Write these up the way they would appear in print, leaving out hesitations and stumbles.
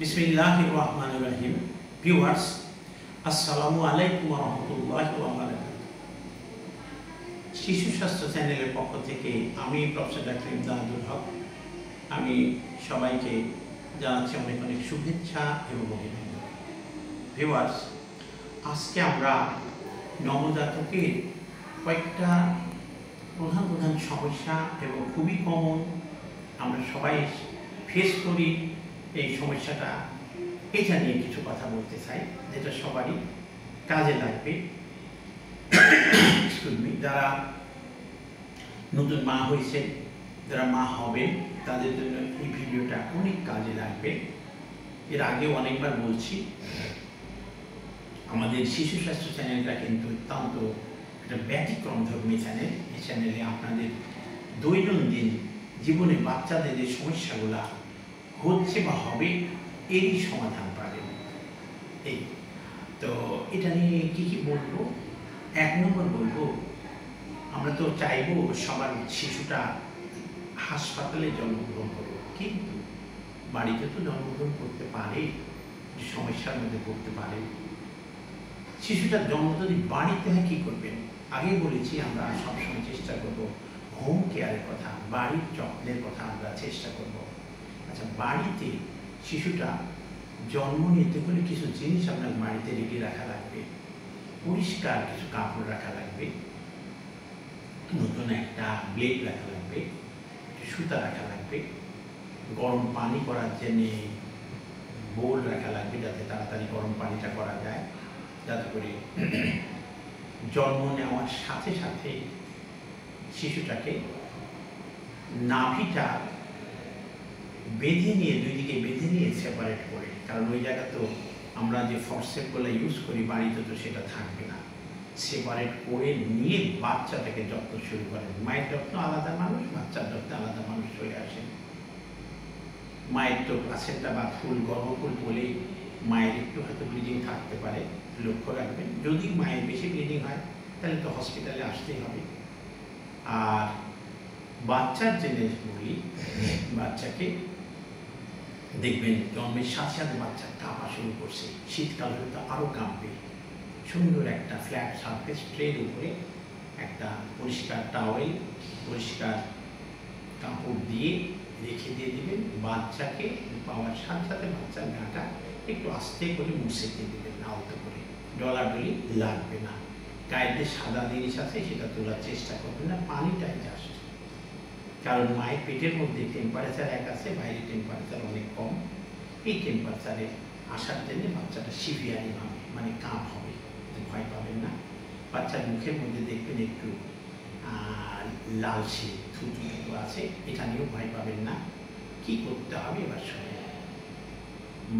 বিসমিল্লাহির রহমানির রহিম। ভিউয়ার্স, আসসালামু আলাইকুম ওয়া রাহমাতুল্লাহি ওয়া বারাকাতুহু। শিশু স্বাস্থ্য চ্যানেলের পক্ষ থেকে আমি প্রফেসর ডাক্তার ইমদাদুল হক, আমি সবাইকে জানাচ্ছি অনেক অনেক শুভেচ্ছা এবং অভিনন্দন। ভিউয়ার্স, আজকে আমরা নবজাতকের কয়েকটা প্রধান প্রধান সমস্যা এবং খুবই কমন আমরা সবাই ফেস করি এই সমস্যাটা, এটা নিয়ে কিছু কথা বলতে চাই যেটা সবারই কাজে লাগবে। যারা নতুন মা হয়েছে, যারা মা হবে, তাদের জন্য এই ভিডিওটা অনেক কাজে লাগবে। এর আগেও অনেকবার বলছি, আমাদের শিশু স্বাস্থ্য চ্যানেলটা কিন্তু অত্যন্ত একটা ব্যতিক্রমধর্মী চ্যানেল। এই চ্যানেলে আপনাদের দৈনন্দিন জীবনে বাচ্চাদের যে সমস্যাগুলো হচ্ছে বা হবে এরই সমাধান পাবেন। এই তো এটা নিয়ে কি বলবো, এক নম্বর বলবো, আমরা তো চাইবো সবার শিশুটা হাসপাতালে জন্মগ্রহণ করবে, কিন্তু বাড়িতে তো জন্মগ্রহণ করতে পারে, সমস্যার মধ্যে পড়তে পারে। শিশুটার জন্ম যদি বাড়িতে হয় কি করবেন? আগে বলেছি আমরা সবসময় চেষ্টা করব হোম কেয়ারের কথা, বাড়ির যত্নের কথা আমরা চেষ্টা করব। আচ্ছা, বাড়িতে শিশুটা জন্ম নিতে হলে কিছু জিনিস আপনার বাড়িতে রেখে রাখা লাগবে। পরিষ্কার কিছু কাপড় রাখা লাগবে, নতুন একটা ব্লেড রাখা লাগবে, সুতা রাখা লাগবে, গরম পানি করার জন্য বোল রাখা লাগবে যাতে তাড়াতাড়ি গরম পানিটা করা যায়, যাতে করে জন্ম নেওয়ার সাথে সাথে শিশুটাকে নাভিটা বেঁধে নিয়ে, দুই দিকে বেঁধে নিয়ে সেপারেট করে, কারণ ওই জায়গা তো আমরা যে ফরসেপগুলো ইউজ করি বাড়িতে তো সেটা থাকবে না, সেপারেট করে নিয়ে বাচ্চাটাকে যত্ন শুরু করেন। মায়ের যত্ন আলাদা মানুষ, বাচ্চার যত্ন আলাদা মানুষ চলে আসেন। মায়ের তো প্লাসেন্টা বা ফুল গর্ভফুল বলেই মায়ের একটু হয়তো ব্লিডিং থাকতে পারে, লক্ষ্য রাখবেন। যদি মায়ের বেশি ব্লিডিং হয় তাহলে তো হসপিটালে আসতেই হবে। আর বাচ্চার জেনে বলি, বাচ্চাকে দেখবেন জন্মের সাথে সাথে বাচ্চা কাঁপা শুরু করছে, শীতকাল হলে তো আরও কাঁপবে। সুন্দর একটা ফ্ল্যাট সারফেস ট্রের উপরে একটা পরিষ্কার টাওয়েল, পরিষ্কার কাপড় দিয়ে রেখে দিয়ে দেবেন। বাচ্চাকে পাওয়ার সাথে সাথে বাচ্চার গাটা একটু আস্তে করে মুছে দিয়ে দেবেন, আলতো করে, ডলাডলি লাগবে না। গায়ের যে সাদা জিনিস আছে সেটা তোলার চেষ্টা করবেন না, পানিটাই জাস্ট। কারণ মায়ের পেটের মধ্যে টেম্পারেচার এক আছে, বাইরে টেম্পারেচার অনেক কম। এই টেম্পারেচারে আসার জন্য বাচ্চাটা সিভিয়ারি হবে, মানে কাঁপ হবে, ভয় পাবেন না। বাচ্চার মুখের মধ্যে দেখবেন একটু লালচে থুতু আছে, এটা নিয়েও ভয় পাবেন না। কি করতে হবে এবার শুনে,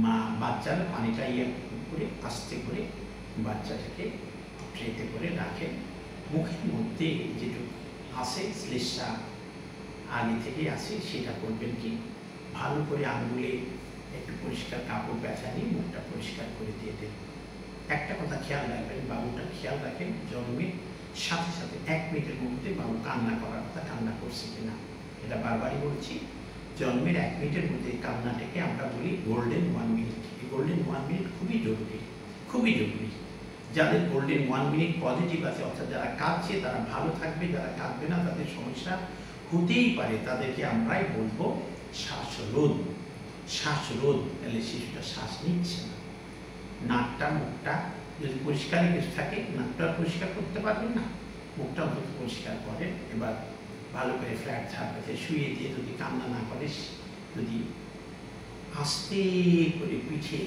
মা বাচ্চার পানিটা ইয়ে করে আস্তে করে বাচ্চাটাকে ট্রেতে করে রাখেন। মুখের মধ্যে যেটুকু আছে শ্লেষা আগে থেকে আছে, সেটা করবেন কি, ভালো করে আঙুলে একটু পরিষ্কার কাপড় পেঁচা নিয়ে মুখটা পরিষ্কার করে দিয়ে দেন। একটা কথা খেয়াল রাখবেন, বাবুটা খেয়াল রাখেন জন্মের সাথে সাথে 1 মিনিটের মধ্যে বাবু কান্না করার কথা, কান্না করছে কিনা। এটা বারবারই বলছি, জন্মের 1 মিনিটের মধ্যে কান্নাটাকে আমরা বলি গোল্ডেন 1 মিনিট। এই গোল্ডেন 1 মিনিট খুবই জরুরি, খুবই জরুরি। যাদের গোল্ডেন 1 মিনিট পজিটিভ আছে, অর্থাৎ যারা কাঁদছে তারা ভালো থাকবে, যারা কাঁদবে না তাদের সমস্যা হতেই পারে। তাদেরকে আমরাই বলবো শ্বাসরোধ। শ্বাসরোধ, তাহলে শিশুটা শ্বাস নিচ্ছে না। নাকটা মুখটা যদি পরিষ্কার কিছু থাকে, নাকটা পরিষ্কার করতে পারবেন না, মুখটা অন্তত পরিষ্কার করেন। এবার ভালো করে ফ্ল্যাট সারফেসে শুয়ে দিয়ে যদি কান্না না করে, যদি আস্তে করে পিঠে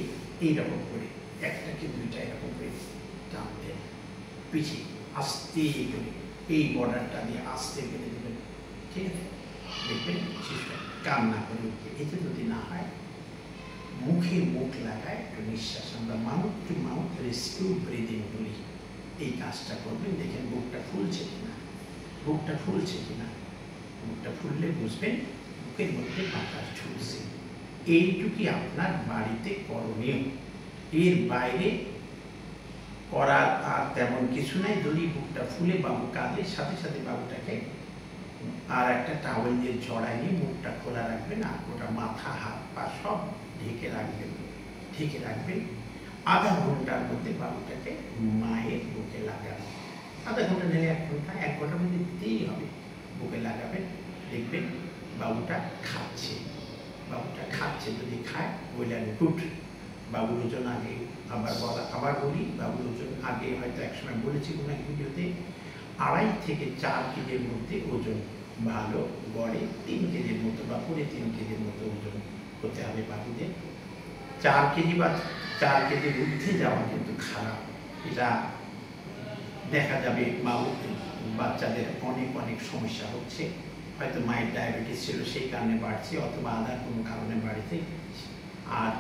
এইরকম করে, একটা কি দুইটা এরকম করে টান দেন, পিঠে আস্তে করে এই বর্ডারটা দিয়ে আস্তে করে দেবেন, ঠিক আছে? দেখবেন শিশুটা কান্না করে উঠবে। এতে যদি না হয়, মুখে মুখ লাগায় একটু নিঃশ্বাস, আমরা mouth to mouth rescue breathing বলি, এই কাজটা করবেন। দেখেন বুকটা ফুলছে কিনা, বুকটা ফুলছে কিনা। বুকটা ফুললে বুঝবেন বুকের মধ্যে বাতাস ঢুকছে। এইটুকুই আপনার বাড়িতে করণীয়, এর বাইরে করার আর তেমন কিছু নাই। যদি বুকটা ফুলে বাবু কাঁদে, সাথে সাথে বাবুটাকে আর একটা টাওয়েল দিয়ে জড়াই নিয়ে মুখটা খোলা রাখবেন, আর ওটা মাথা হাত পা সব ঢেকে রাখবেন। ঢেকে রাখবেন। আধা ঘন্টার মধ্যে বাবুটাকে মায়ের বুকে লাগাবেন। আধা ঘন্টা নিলে 1 ঘন্টা, 1 ঘন্টার মধ্যে দিতেই হবে। বুকে লাগাবেন, দেখবেন বাবুটা খাচ্ছে। বাবুটা খাচ্ছে, যদি খায় ওয়েল অ্যান্ড গুড। বাবুর ওজন আগে আবার বলি, বাবুর ওজন আগে হয়তো একসময় বলেছি কোনো এক ভিডিওতে, 2.5 থেকে 4 কেজির মধ্যে ওজন ভালো, গড়ে 3 কেজির মতো বা 3 কেজির মতো ওজন হতে হবে বাবুদের। 4 কেজি বা 4 কেজির ঊর্ধ্বে যাওয়া কিন্তু খারাপ। এটা দেখা যাবে বাচ্চাদের অনেক অনেক সমস্যা হচ্ছে। হয়তো মায়ের ডায়াবেটিস ছিল, সেই কারণে বাড়ছে, অথবা আদার কোনো কারণে বাড়ছে। আর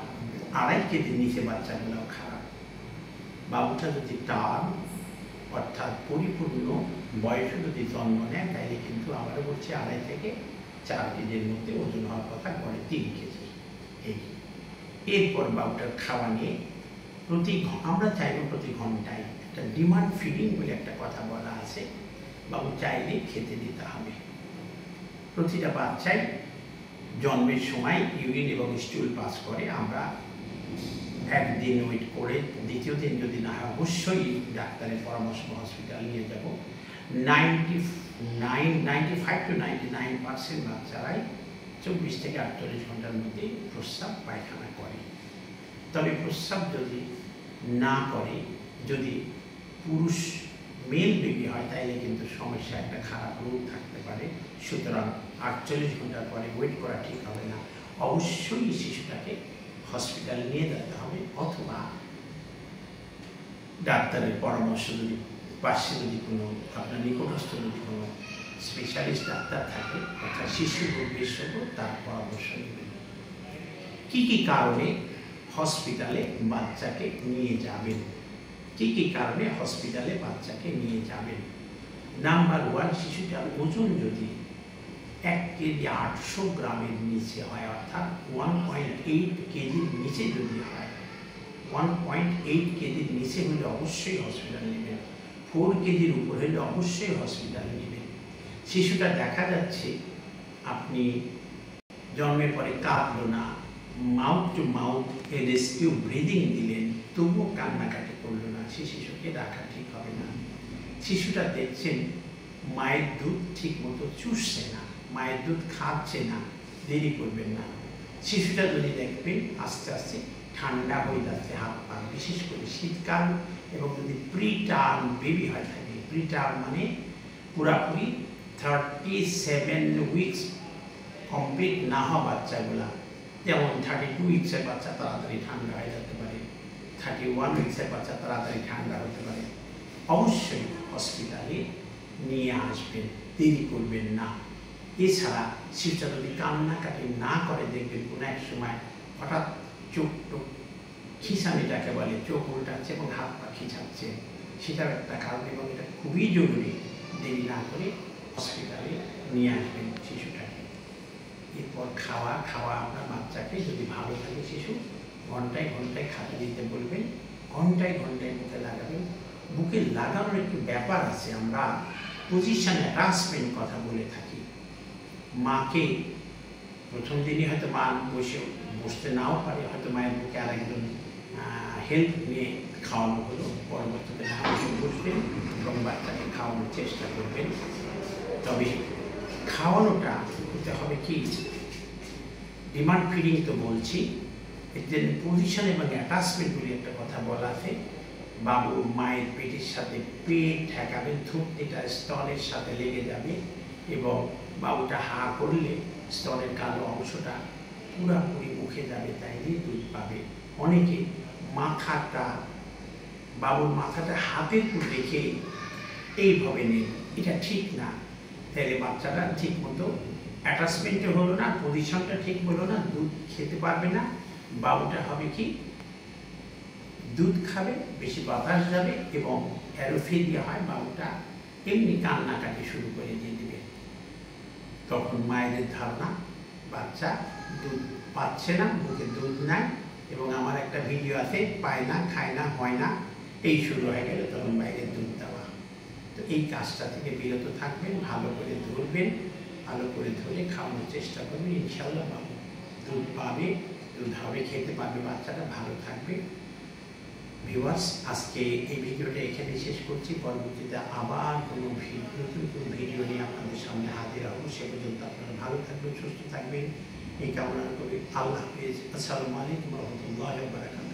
2.5 কেজির নিচে বাচ্চাগুলোও খারাপ। বাবুটা যদি টার্ম অর্থাৎ পরিপূর্ণ বয়সে যদি জন্ম নেয়, তাইলে কিন্তু আবারও বলছি 2.5 থেকে 4 কেজির মধ্যে ওজন হওয়ার কথা, গড়ে 3 কেজি। এরপর বাবুটার খাওয়া নিয়ে আমরা চাইব প্রতি ঘন্টায় একটা ডিমান্ড ফিডিং বলে একটা কথা বলা আছে, বাবু চাইলে খেতে দিতে হবে। প্রতিটা বাচ্চাই জন্মের সময় ইউরিন এবং স্টুল পাস করে। আমরা একদিন ওয়েট করে, দ্বিতীয় দিন যদি না হয় অবশ্যই ডাক্তারের পরামর্শ হসপিটাল নিয়ে যাব। 95 to 99% বাচ্চারাই 24 থেকে 48 ঘন্টার মধ্যে প্রস্রাব পায়খানা করে। তবে প্রস্রাব যদি না করে, যদি পুরুষ মেল বেবি হয়, তাইলে কিন্তু সমস্যা, একটা খারাপ রোগ থাকতে পারে। সুতরাং 48 ঘন্টার পরে ওয়েট করা ঠিক হবে না। অবশ্যই শিশুটাকে হসপিটালে নিয়ে যেতে হবে, অথবা ডাক্তারের পরামর্শ যদি পাশে যদি কোনো আপনার নিকটস্থ যদি কোনো স্পেশালিস্ট ডাক্তার থাকে, অর্থাৎ শিশু রোগ বিশেষজ্ঞ, তার পরামর্শ নেবেন। কি কি কারণে হসপিটালে বাচ্চাকে নিয়ে যাবেন? কি কি কারণে হসপিটালে বাচ্চাকে নিয়ে যাবেন? নাম্বার 1, শিশুটার ওজন যদি 1 কেজি 800 গ্রামের নিচে হয়, অর্থাৎ 1.8 কেজির নিচে যদি হয়, 1.8 কেজির নিচে হলে অবশ্যই হসপিটাল নেবেন। 4 কেজির উপর হলে অবশ্যই হসপিটাল নেবেন। শিশুটা দেখা যাচ্ছে আপনি জন্মের পরে কাঁদলো না, mouth to mouth rescue breathing দিলেন, তবুও কান্নাকাটি করলো না, সে শিশুকে রাখা ঠিক হবে না। শিশুটা দেখছেন মায়ের দুধ ঠিক মতো চুষছে না, মায়ের দুধ খাচ্ছে না, দেরি করবেন না। শিশুটা যদি দেখবেন আস্তে আস্তে ঠান্ডা হয়ে যাচ্ছে হাত পা, বিশেষ করে শীতকাল, এবং যদি প্রিটার্ম বেবি হয়ে থাকে, প্রিটার্ম মানে পুরাপুরি 37 উইকস কমপ্লিট না হওয়া বাচ্চাগুলা, যেমন 32 উইক্সের বাচ্চা তাড়াতাড়ি ঠান্ডা হয়ে যেতে পারে, 31 উইক্সের বাচ্চা তাড়াতাড়ি ঠান্ডা হতে পারে, অবশ্যই হসপিটালে নিয়ে আসবেন, দেরি করবেন না। এছাড়া শিশুটা যদি কান্নাকাটি না করে, দেখবেন কোনো এক সময় হঠাৎ চোখ খিঁচানিটাকে বলে, চোখ উল্টাচ্ছে এবং হাত পা খিঁচাচ্ছে, সেটার একটা কারণ, এবং এটা খুবই জরুরি। দেরি না করে হসপিটালে নিয়ে আসবেন শিশুটাকে। এরপর খাওয়া আপনার বাচ্চাকে যদি ভালো থাকে, শিশু ঘন্টায় ঘন্টায় খাতে দিতে বলবেন, ঘন্টায় ঘন্টায় বুকে লাগাবেন। বুকে লাগানোর একটু ব্যাপার আছে, আমরা পজিশন অ্যাটাচমেন্ট কথা বলে থাকি। মাকে প্রথম দিনই হয়তো মা বসতে নাও পারে, হয়তো মায়ের বুকে আরেকজন হেল্প নিয়ে খাওয়ানো হলো, পরবর্তীতে বসবেন এবং বাচ্চাকে খাওয়ানোর চেষ্টা করবেন। তবে খাওয়ানোটা হতে হবে কি, ডিমান্ড ফিডিং তো বলছি, এর জন্য পজিশন এবং অ্যাটাচমেন্ট বলে একটা কথা বলা আছে। বাবু মায়ের পেটের সাথে পেট ঠেকাবেন, থুতনিটা স্তনের সাথে লেগে যাবে, এবং বাবুটা হা করলে স্তনের কালো অংশটা পুরাপুরি মুখে যাবে, তাইলে দুধ পাবে। অনেকে বাবুর মাথাটা হাতের উপর রেখে এইভাবে নেন, এটা ঠিক না। তাহলে বাচ্চাটা ঠিক মতো অ্যাটাচমেন্টও হলো না, পজিশনটা ঠিক হলো না, দুধ খেতে পারবে না। বাবুটা হবে কি, দুধ খাবে, বেশি বাতাস যাবে এবং অ্যারোফেলিয়া হয়, বাবুটা এমনি কান্নাকাটি শুরু করে দিয়ে দেবে। তখন মায়েদের ধারণা বাচ্চা দুধ পাচ্ছে না, মুখে দুধ নাই, এবং আমার একটা ভিডিও আছে, পায় না, খায় না, হয় না, এই শুরু হয়ে গেলে তখন বাইরের দুধ দেওয়া। তো এই কাজটা থেকে বিরত থাকবেন, ভালো করে ধরবেন, ভালো করে ধরে খাওয়ানোর চেষ্টা করবেন, ইনশাআল্লাহ বাবু দুধ পাবে, দুধভাবে খেতে পারবে বাচ্চাটা, ভালো থাকবে। ভিউয়ার্স, আজকে এই ভিডিওটা এখানে শেষ করছি। পরবর্তীতে আবার কোনো নতুন কোনো ভিডিও নিয়ে আপনাদের সামনে হাজির হব। সে পর্যন্ত আপনারা ভালো থাকবেন, সুস্থ থাকবেন এই কামনা করি। আল্লাহ হাফেজ। আসসালামু আলাইকুম ওয়া রাহমাতুল্লাহি ওয়া বারাকাতুহু।